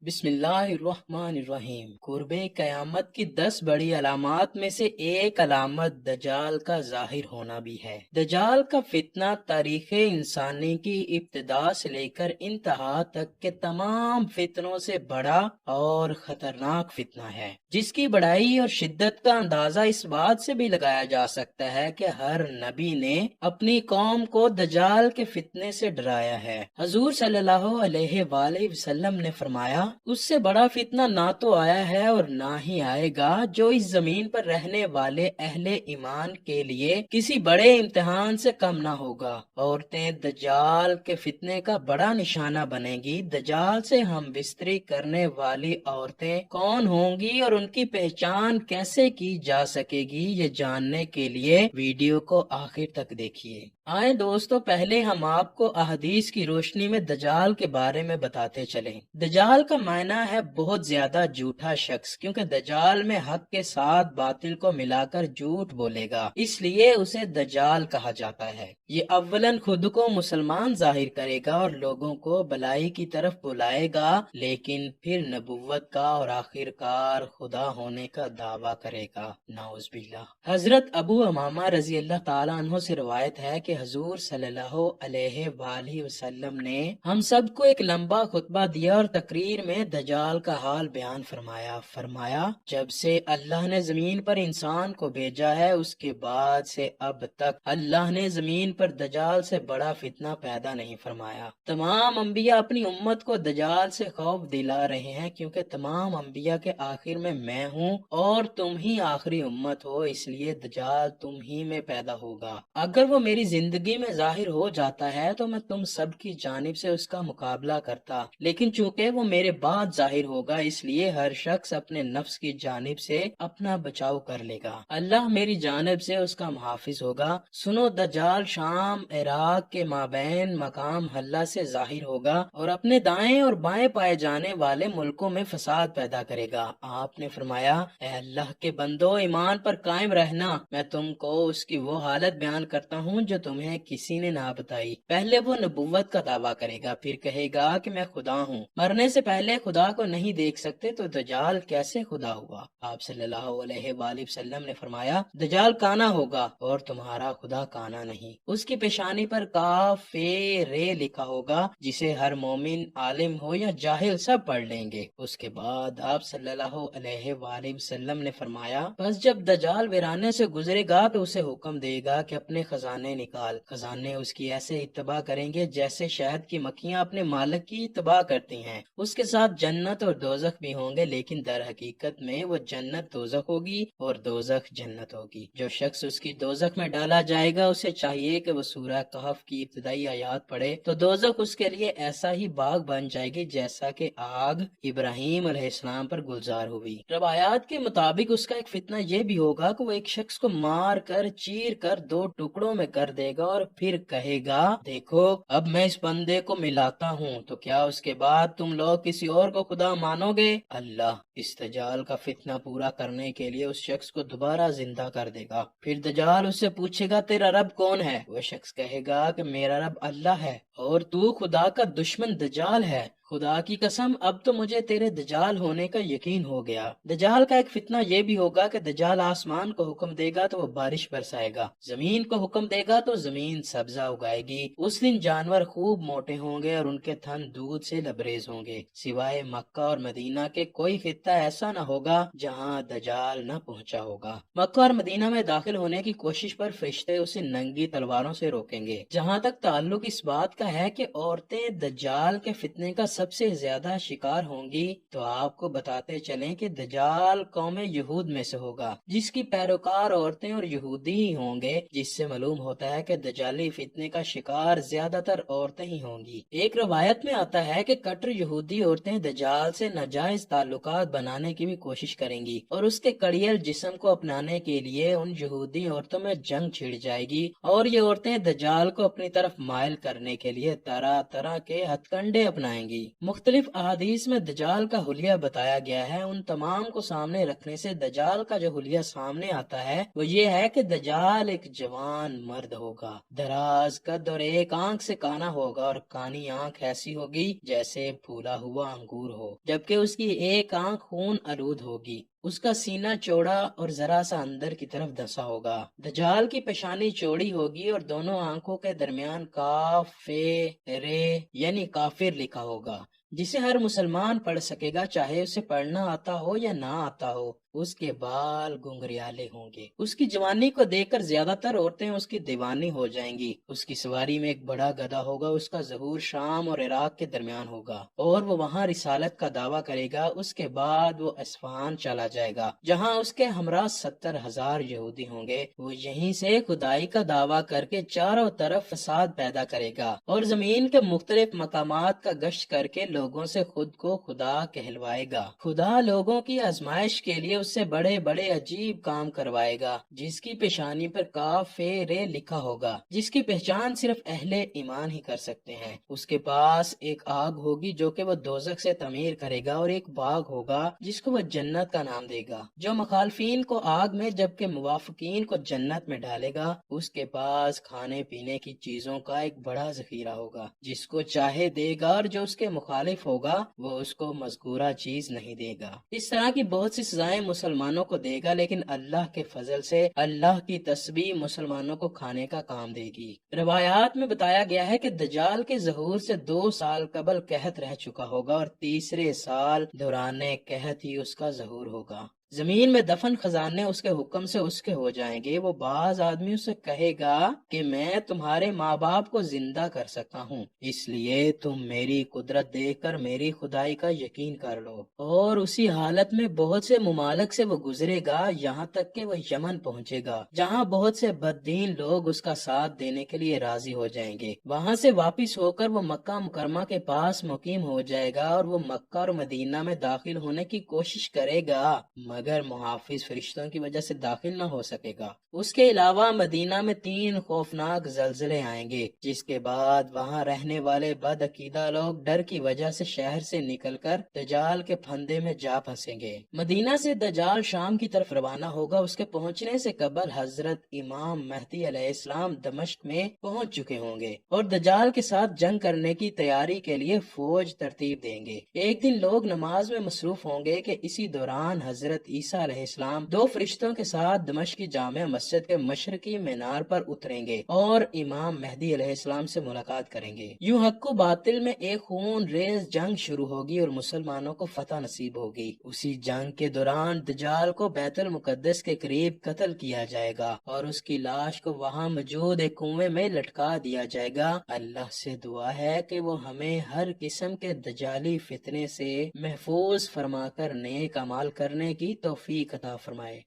بسم اللہ الرحمن الرحیم۔ قرب قیامت کی 10 بڑی علامات میں سے ایک علامت دجال کا ظاہر ہونا بھی ہے۔ دجال کا فتنہ تاریخ انسانی کی ابتدا سے لے کر انتہا تک کے تمام فتنوں سے بڑا اور خطرناک فتنہ ہے، جس کی بڑائی اور شدت کا اندازہ اس بات سے بھی لگایا جا سکتا ہے کہ ہر نبی نے اپنی قوم کو دجال کے فتنے سے ڈرایا ہے۔ حضور صلی اللہ علیہ وآلہ وسلم نے فرمایا، اس سے بڑا فتنہ نہ تو آیا ہے اور نہ ہی آئے گا جو اس زمین پر رہنے والے اہل ایمان کے لیے کسی بڑے امتحان سے کم نہ ہوگا۔ عورتیں دجال کے فتنے کا بڑا نشانہ بنیں گی۔ دجال سے ہم بستری کرنے والی عورتیں کون ہوں گی اور ان کی پہچان کیسے کی جا سکے گی، یہ جاننے کے لیے ویڈیو کو آخر تک دیکھیے۔ آئیں دوستو، پہلے ہم آپ کو احادیث کی روشنی میں دجال کے بارے میں بتاتے چلیں۔ دجال کا معنی ہے بہت زیادہ جھوٹا شخص، کیونکہ دجال میں حق کے ساتھ باطل کو ملا کر جھوٹ بولے گا، اس لیے اسے دجال کہا جاتا ہے۔ یہ اولاً خود کو مسلمان ظاہر کرے گا اور لوگوں کو بلائی کی طرف بلائے گا، لیکن پھر نبوت کا اور آخرکار خدا ہونے کا دعویٰ کرے گا، نعوذ باللہ۔ حضرت ابو امامہ رضی اللہ تعالیٰ عنہ سے روایت ہے کہ حضور صلی اللہ علیہ وآلہ وسلم نے ہم سب کو ایک لمبا خطبہ دیا اور تقریر میں دجال کا حال بیان فرمایا جب سے اللہ نے زمین پر انسان کو بھیجا ہے، اس کے بعد سے اب تک اللہ نے زمین پر دجال سے بڑا فتنہ پیدا نہیں فرمایا۔ تمام انبیاء اپنی امت کو دجال سے خوف دلا رہے ہیں، کیونکہ تمام انبیاء کے آخر میں ہوں اور تم ہی آخری امت ہو، اس لیے دجال تم ہی میں پیدا ہوگا۔ اگر وہ میری زندگی میں ظاہر ہو جاتا ہے تو میں تم سب کی جانب سے اس کا مقابلہ کرتا، لیکن چونکہ وہ میرے بعد ظاہر ہوگا، اس لیے ہر شخص اپنے نفس کی جانب سے اپنا بچاؤ کر لے گا، اللہ میری جانب سے اس کا محافظ ہوگا۔ سنو، دجال شام عراق کے مابین مقام حلہ سے ظاہر ہوگا اور اپنے دائیں اور بائیں پائے جانے والے ملکوں میں فساد پیدا کرے گا۔ آپ نے فرمایا، اے اللہ کے بندو، ایمان پر قائم رہنا، میں تم کو اس کی وہ حالت بیان کرتا ہوں جو تمہیں کسی نے نہ بتائی۔ پہلے وہ نبوت کا دعویٰ کرے گا، پھر کہے گا کہ میں خدا ہوں۔ مرنے سے پہلے خدا کو نہیں دیکھ سکتے تو دجال کیسے خدا ہوا؟ آپ صلی اللہ علیہ وآلہ وسلم نے فرمایا، دجال کانا ہوگا اور تمہارا خدا کانا نہیں۔ اس کی پیشانی پر کاف رے لکھا ہوگا، جسے ہر مومن، عالم ہو یا جاہل، سب پڑھ لیں گے۔ اس کے بعد آپ صلی اللہ علیہ وآلہ وسلم نے فرمایا، بس جب دجال ویرانے سے گزرے گا تو اسے حکم دے گا کہ اپنے خزانے نکال۔ خزانے اس کی ایسے اتباع کریں گے جیسے شہد کی مکھیاں اپنے مالک کی اتباع کرتی ہیں۔ اس کے ساتھ جنت اور دوزخ بھی ہوں گے، لیکن در حقیقت میں وہ جنت دوزخ ہوگی اور دوزخ جنت ہوگی۔ جو شخص اس کی دوزخ میں ڈالا جائے گا، اسے چاہیے کہ وہ سورہ کہف کی ابتدائی آیات پڑھے، تو دوزخ اس کے لیے ایسا ہی باغ بن جائے گی جیسا کہ آگ ابراہیم علیہ السلام پر گلزار ہوئی۔ روایات کے مطابق اس کا ایک فتنہ یہ بھی ہوگا کہ وہ ایک شخص کو مار کر، چیر کر 2 ٹکڑوں میں کر دے گا اور پھر کہے گا، دیکھو اب میں اس بندے کو ملاتا ہوں، تو کیا اس کے بعد تم لوگ کسی اور کو خدا مانو گے؟ اللہ اس دجال کا فتنہ پورا کرنے کے لیے اس شخص کو دوبارہ زندہ کر دے گا۔ پھر دجال اس سے پوچھے گا، تیرا رب کون ہے؟ وہ شخص کہے گا کہ میرا رب اللہ ہے اور تو خدا کا دشمن دجال ہے۔ خدا کی قسم، اب تو مجھے تیرے دجال ہونے کا یقین ہو گیا۔ دجال کا ایک فتنہ یہ بھی ہوگا کہ دجال آسمان کو حکم دے گا تو وہ بارش برسائے گا، زمین کو حکم دے گا تو زمین سبزہ اگائے گی۔ اس دن جانور خوب موٹے ہوں گے اور ان کے تھن دودھ سے لبریز ہوں گے۔ سوائے مکہ اور مدینہ کے کوئی خطہ ایسا نہ ہوگا جہاں دجال نہ پہنچا ہوگا۔ مکہ اور مدینہ میں داخل ہونے کی کوشش پر فرشتے اسے ننگی تلواروں سے روکیں گے۔ جہاں تک تعلق اس بات کا ہے کہ عورتیں دجال کے فتنے کا سب سے زیادہ شکار ہوں گی، تو آپ کو بتاتے چلیں کہ دجال قوم یہود میں سے ہوگا، جس کی پیروکار عورتیں اور یہودی ہی ہوں گے، جس سے معلوم ہوتا ہے کہ دجالی فتنے کا شکار زیادہ تر عورتیں ہی ہوں گی۔ ایک روایت میں آتا ہے کہ کٹر یہودی عورتیں دجال سے ناجائز تعلقات بنانے کی بھی کوشش کریں گی اور اس کے کڑیل جسم کو اپنانے کے لیے ان یہودی عورتوں میں جنگ چھڑ جائے گی، اور یہ عورتیں دجال کو اپنی طرف مائل کرنے کے لیے طرح طرح کے ہتھ کنڈے اپنائیں گی۔ ہوگی۔ مختلف احادیث میں دجال کا حلیہ بتایا گیا ہے۔ ان تمام کو سامنے رکھنے سے دجال کا جو حلیہ سامنے آتا ہے وہ یہ ہے کہ دجال ایک جوان مرد ہوگا، دراز قد اور ایک آنکھ سے کانا ہوگا، اور کانی آنکھ ایسی ہوگی جیسے پھولا ہوا انگور ہو، جبکہ اس کی ایک آنکھ خون آلود ہوگی۔ اس کا سینہ چوڑا اور ذرا سا اندر کی طرف دھنسا ہوگا۔ دجال کی پیشانی چوڑی ہوگی اور دونوں آنکھوں کے درمیان کاف رے یعنی کافر لکھا ہوگا، جسے ہر مسلمان پڑھ سکے گا، چاہے اسے پڑھنا آتا ہو یا نہ آتا ہو۔ اس کے بال گنگریالے ہوں گے۔ اس کی جوانی کو دیکھ کر زیادہ تر عورتیں اس کی دیوانی ہو جائیں گی۔ اس کی سواری میں ایک بڑا گدھا ہوگا۔ اس کا ظہور شام اور عراق کے درمیان ہوگا اور وہ وہاں رسالت کا دعویٰ کرے گا۔ اس کے بعد وہ اصفہان چلا جائے گا، جہاں اس کے ہمراہ 70,000 یہودی ہوں گے۔ وہ یہیں سے خدائی کا دعویٰ کر کے چاروں طرف فساد پیدا کرے گا اور زمین کے مختلف مقامات کا گشت کر کے لوگوں سے خود کو خدا کہلوائے گا۔ خدا لوگوں کی آزمائش کے لیے اس سے بڑے بڑے عجیب کام کروائے گا، جس کی پیشانی پر کاف رے لکھا ہوگا، جس کی پہچان صرف اہل ایمان ہی کر سکتے ہیں۔ اس کے پاس ایک آگ ہوگی جو کہ وہ دوزخ سے تعمیر کرے گا، اور ایک باغ ہوگا جس کو وہ جنت کا نام دے گا، جو مخالفین کو آگ میں جبکہ موافقین کو جنت میں ڈالے گا۔ اس کے پاس کھانے پینے کی چیزوں کا ایک بڑا ذخیرہ ہوگا، جس کو چاہے دے گا، اور جو اس کے مخالف ہوگا وہ اس کو مذکورہ چیز نہیں دے گا۔ اس طرح کی بہت سی سزائیں مسلمانوں کو دے گا، لیکن اللہ کے فضل سے اللہ کی تسبیح مسلمانوں کو کھانے کا کام دے گی۔ روایات میں بتایا گیا ہے کہ دجال کے ظہور سے 2 سال قبل قحط رہ چکا ہوگا، اور تیسرے سال دوران قحط ہی اس کا ظہور ہوگا۔ زمین میں دفن خزانے اس کے حکم سے اس کے ہو جائیں گے۔ وہ بعض آدمیوں سے کہے گا کہ میں تمہارے ماں باپ کو زندہ کر سکتا ہوں، اس لیے تم میری قدرت دیکھ کر میری خدائی کا یقین کر لو۔ اور اسی حالت میں بہت سے ممالک سے وہ گزرے گا، یہاں تک کہ وہ یمن پہنچے گا، جہاں بہت سے بددین لوگ اس کا ساتھ دینے کے لیے راضی ہو جائیں گے۔ وہاں سے واپس ہو کر وہ مکہ مکرمہ کے پاس مقیم ہو جائے گا، اور وہ مکہ اور مدینہ میں داخل ہونے کی کوشش کرے گا، مگر محافظ فرشتوں کی وجہ سے داخل نہ ہو سکے گا۔ اس کے علاوہ مدینہ میں 3 خوفناک زلزلے آئیں گے، جس کے بعد وہاں رہنے والے بد عقیدہ لوگ ڈر کی وجہ سے شہر سے نکل کر دجال کے پھندے میں جا پھنسیں گے۔ مدینہ سے دجال شام کی طرف روانہ ہوگا۔ اس کے پہنچنے سے قبل حضرت امام مہدی علیہ السلام دمشق میں پہنچ چکے ہوں گے اور دجال کے ساتھ جنگ کرنے کی تیاری کے لیے فوج ترتیب دیں گے۔ ایک دن لوگ نماز میں مصروف ہوں گے کہ اسی دوران حضرت عیسیٰ علیہ السلام 2 فرشتوں کے ساتھ دمشق کی جامع مسجد کے مشرقی مینار پر اتریں گے اور امام مہدی علیہ السلام سے ملاقات کریں گے۔ یوں حق و باطل میں ایک خون ریز جنگ شروع ہوگی اور مسلمانوں کو فتح نصیب ہوگی۔ اسی جنگ کے دوران دجال کو بیت المقدس کے قریب قتل کیا جائے گا اور اس کی لاش کو وہاں موجود ایک کنویں میں لٹکا دیا جائے گا۔ اللہ سے دعا ہے کہ وہ ہمیں ہر قسم کے دجالی فتنے سے محفوظ فرما کر نیک اعمال کرنے کی توفیق عطا فرمائے۔